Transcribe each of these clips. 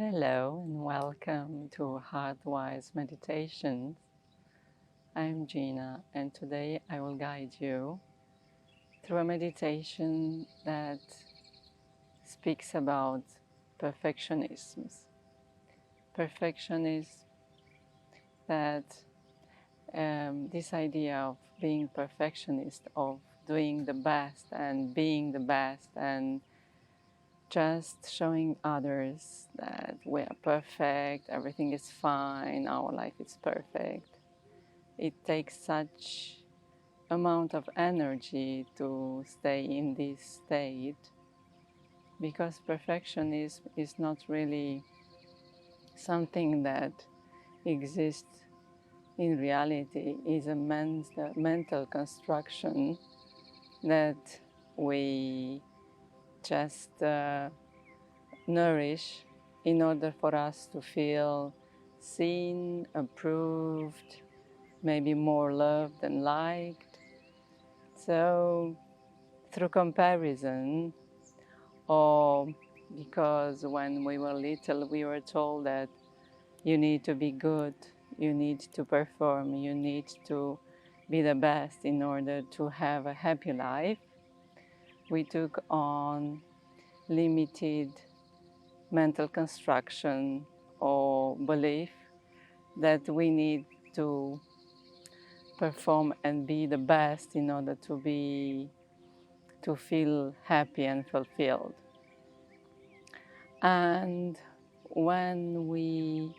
Hello and welcome to Heartwise Meditations. I'm Gina and today I will guide you through a meditation that speaks about perfectionism. Perfectionism, that this idea of being perfectionist, of doing the best and being the best and just showing others that we are perfect, everything is fine, our life is perfect. It takes such amount of energy to stay in this state because perfectionism is not really something that exists in reality. It's a mental construction that we just nourish in order for us to feel seen, approved, maybe more loved and liked. So through comparison, or because when we were little we were told that you need to be good, you need to perform, you need to be the best in order to have a happy life, we took on limited mental construction or belief that we need to perform and be the best in order to feel happy and fulfilled. And when we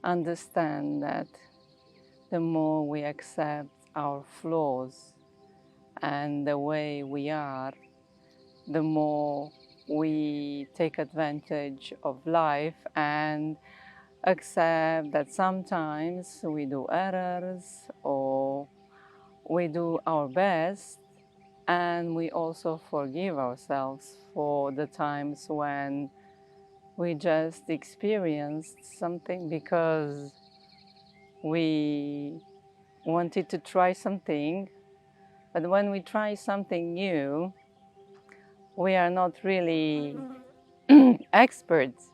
understand that the more we accept our flaws and the way we are, the more we take advantage of life and accept that sometimes we do errors or we do our best, and we also forgive ourselves for the times when we just experienced something because we wanted to try something, but when we try something new, we are not really experts.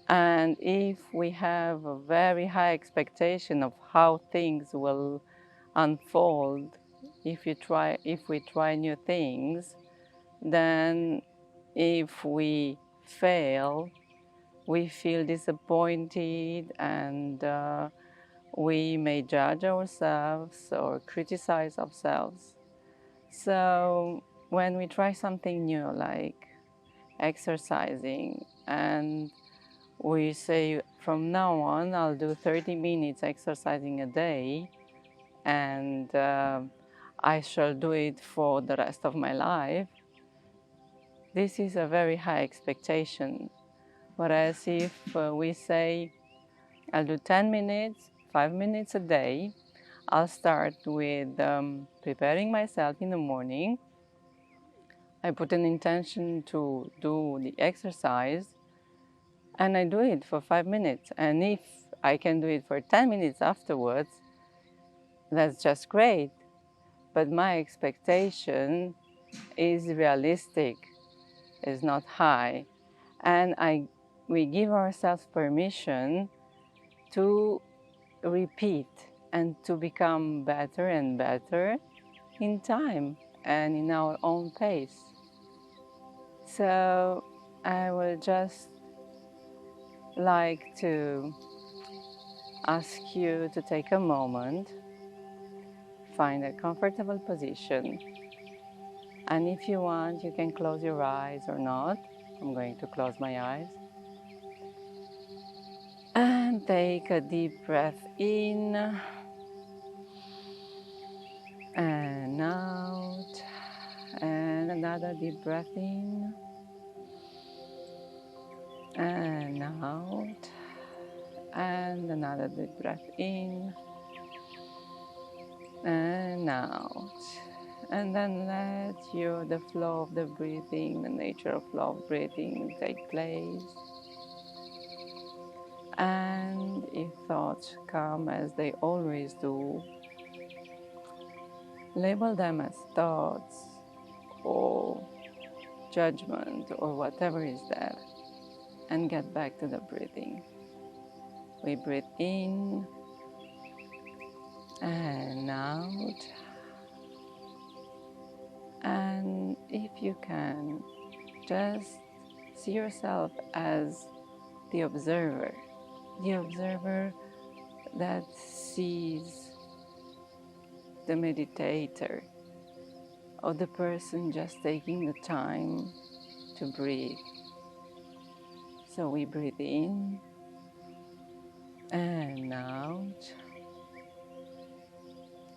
And if we have a very high expectation of how things will unfold, if we try new things, then if we fail, we feel disappointed and we may judge ourselves or criticize ourselves. So when we try something new, like exercising, and we say from now on I'll do 30 minutes exercising a day, and I shall do it for the rest of my life, this is a very high expectation. Whereas if we say I'll do 10 minutes, 5 minutes a day, I'll start with preparing myself in the morning. I put an intention to do the exercise and I do it for 5 minutes. And if I can do it for 10 minutes afterwards, that's just great. But my expectation is realistic, is not high. And we give ourselves permission to repeat and to become better and better in time and in our own pace. So I would just like to ask you to take a moment, find a comfortable position, and if you want, you can close your eyes or not. I'm going to close my eyes. And take a deep breath in and out, and another deep breath in and out, and another deep breath in and out. And then let the flow of the breathing, the natural flow of breathing take place. And if thoughts come as they always do, label them as thoughts or judgment or whatever is there. and get back to the breathing. We breathe in and out. And if you can, just see yourself as the observer that sees the meditator or the person just taking the time to breathe. So we breathe in and out,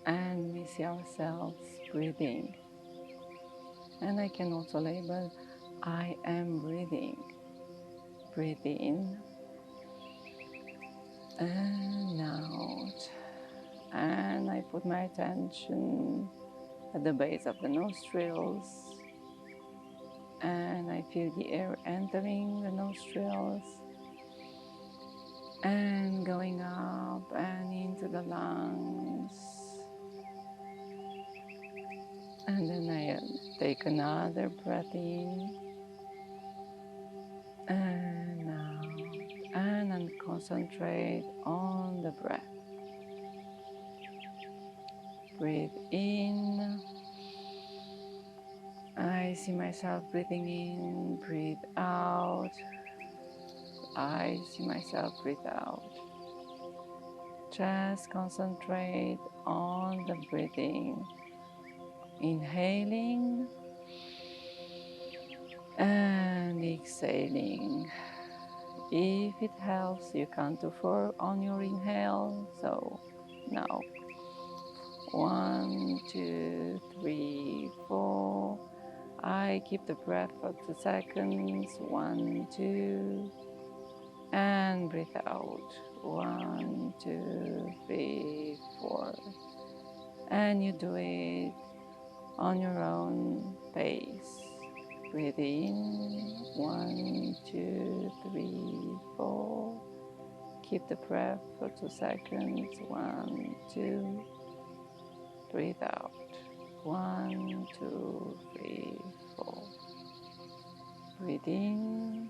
and we see ourselves breathing. And I can also label, I am breathing. Breathe in and out. And I put my attention at the base of the nostrils, and I feel the air entering the nostrils and going up and into the lungs. And then I take another breath in and out, and then concentrate on the breath. Breathe in. I see myself breathing in, breathe out. I see myself breathe out. Just concentrate on the breathing. Inhaling and exhaling. If it helps, you count to 4 on your inhale. So now 1, 2, 3, 4. I keep the breath for 2 seconds. 1, 2. And breathe out. 1, 2, 3, 4. And you do it on your own pace. Breathe in. 1, 2, 3, 4. Keep the breath for 2 seconds. 1, 2. Breathe out. 1, 2, 3, 4. Breathe in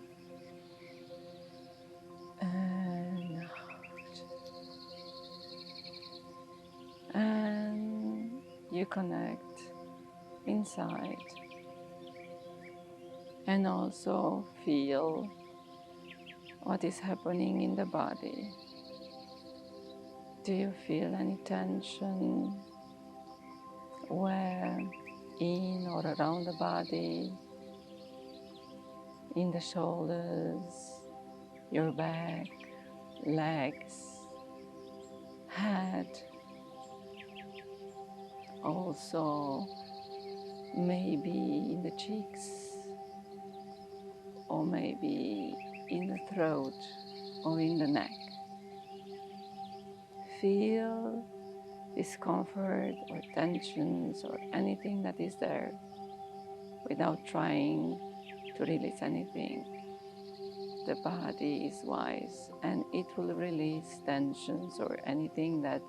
and out. And you connect inside and also feel what is happening in the body. Do you feel any tension where in or around the body, in the shoulders, your back, legs, head, also maybe in the cheeks or maybe in the throat or in the neck. Feel discomfort or tensions or anything that is there without trying to release anything. The body is wise and it will release tensions or anything that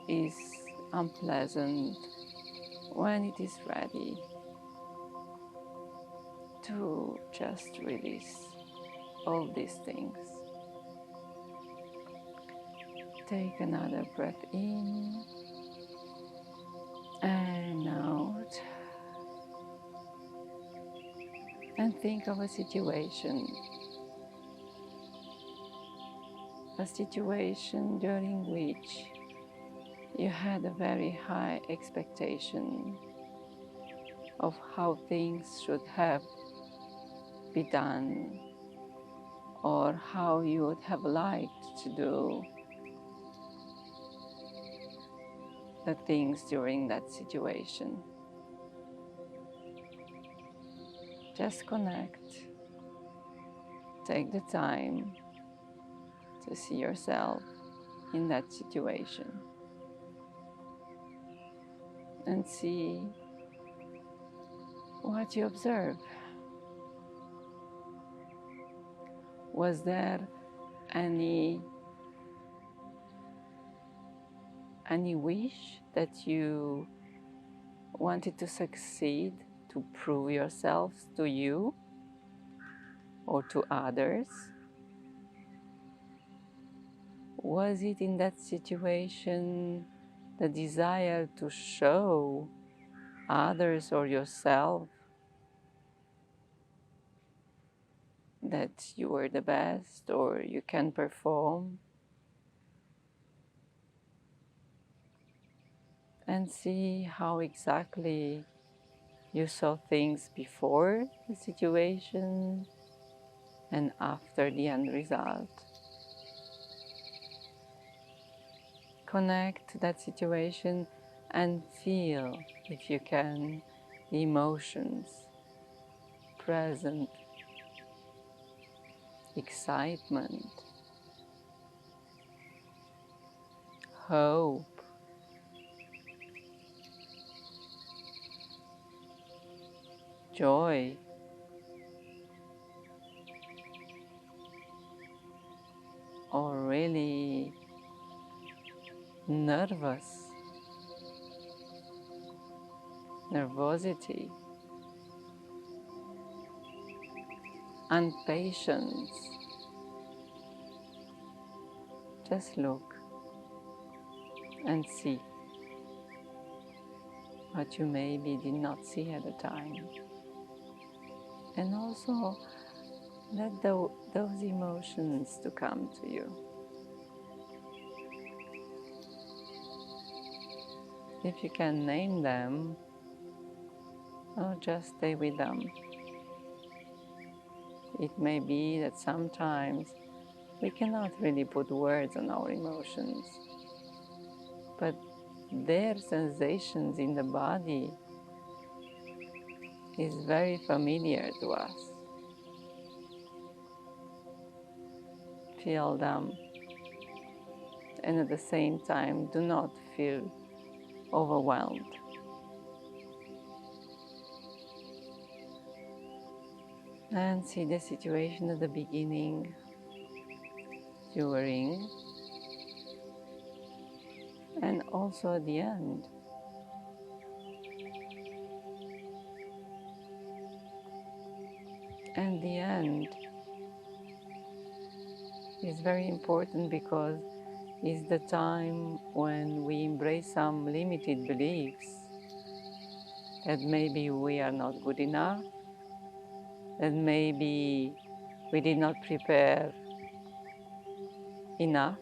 is unpleasant when it is ready to just release all these things. Take another breath in and out. And think of a situation during which you had a very high expectation of how things should have been done or how you would have liked to do the things during that situation. Just connect. Take the time to see yourself in that situation and see what you observe. Was there any wish that you wanted to succeed, to prove yourself to you? or to others? Was it in that situation the desire to show others or yourself that you are the best or you can perform? And see how exactly you saw things before the situation and after the end result. Connect that situation and feel, if you can, the emotions present: excitement, hope, joy, or really nervosity, and patience. Just look and see what you maybe did not see at the time. And also let those emotions to come to you. If you can name them, or just stay with them. It may be that sometimes we cannot really put words on our emotions, but their sensations in the body is very familiar to us. Feel them, and at the same time do not feel overwhelmed. And see the situation at the beginning, during, and also at the end. And the end is very important because it's the time when we embrace some limited beliefs that maybe we are not good enough, that maybe we did not prepare enough,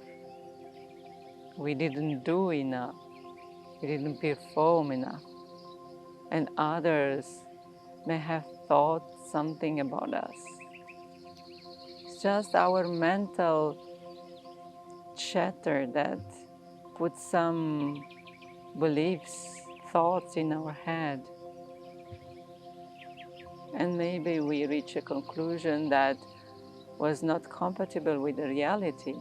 we didn't do enough, we didn't perform enough, and others may have thought something about us. It's just our mental chatter that puts some beliefs, thoughts in our head. And maybe we reach a conclusion that was not compatible with the reality.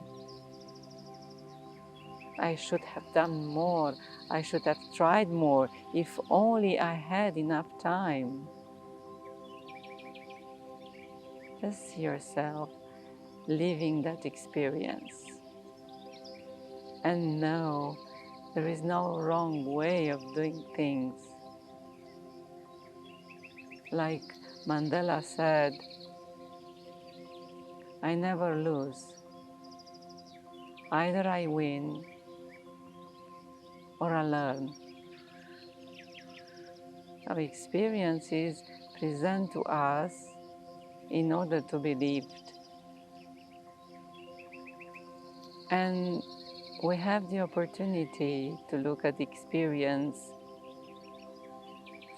I should have done more. I should have tried more. If only I had enough time. Just see yourself living that experience. And know there is no wrong way of doing things. Like Mandela said, I never lose. Either I win or I learn. Our experiences present to us in order to be lived. And we have the opportunity to look at the experience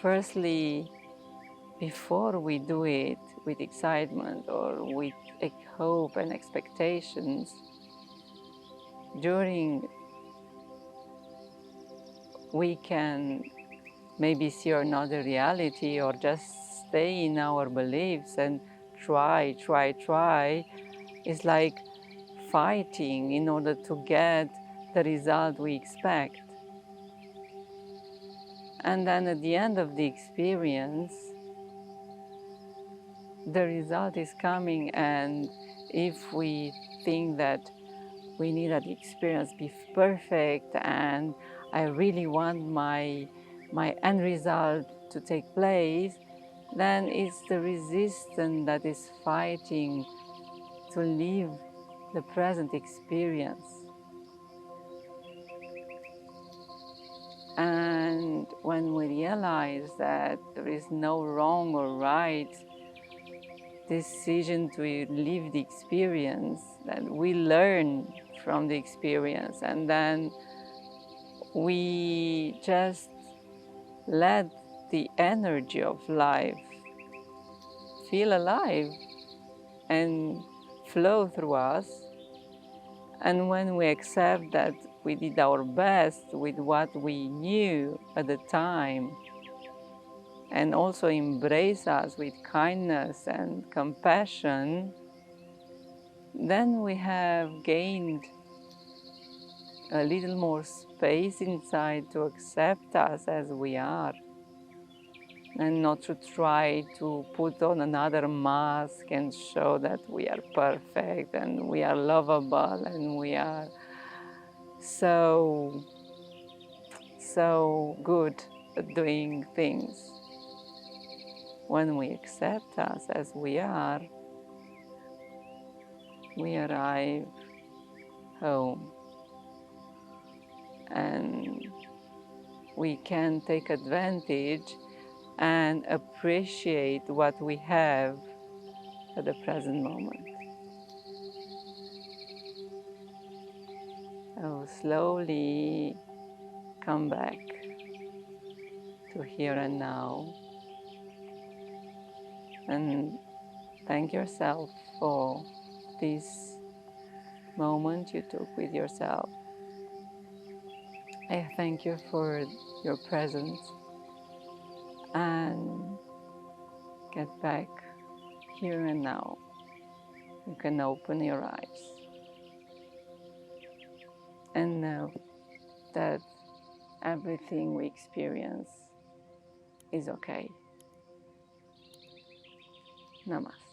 firstly before we do it with excitement or with hope and expectations. During, we can maybe see another reality or just stay in our beliefs and try. It's like fighting in order to get the result we expect. And then at the end of the experience, the result is coming, and if we think that we need that experience be perfect and I really want my end result to take place, then it's the resistance that is fighting to live the present experience. And when we realize that there is no wrong or right decision to live the experience, that we learn from the experience, and then we just let the energy of life feel alive and flow through us. And when we accept that we did our best with what we knew at the time, and also embrace us with kindness and compassion, then we have gained a little more space inside to accept us as we are, and not to try to put on another mask and show that we are perfect and we are lovable and we are so good at doing things. When we accept us as we are, we arrive home and we can take advantage and appreciate what we have at the present moment. So slowly come back to here and now, and thank yourself for this moment you took with yourself. I thank you for your presence, and get back here and now. You can open your eyes and know that everything we experience is okay. Namaste.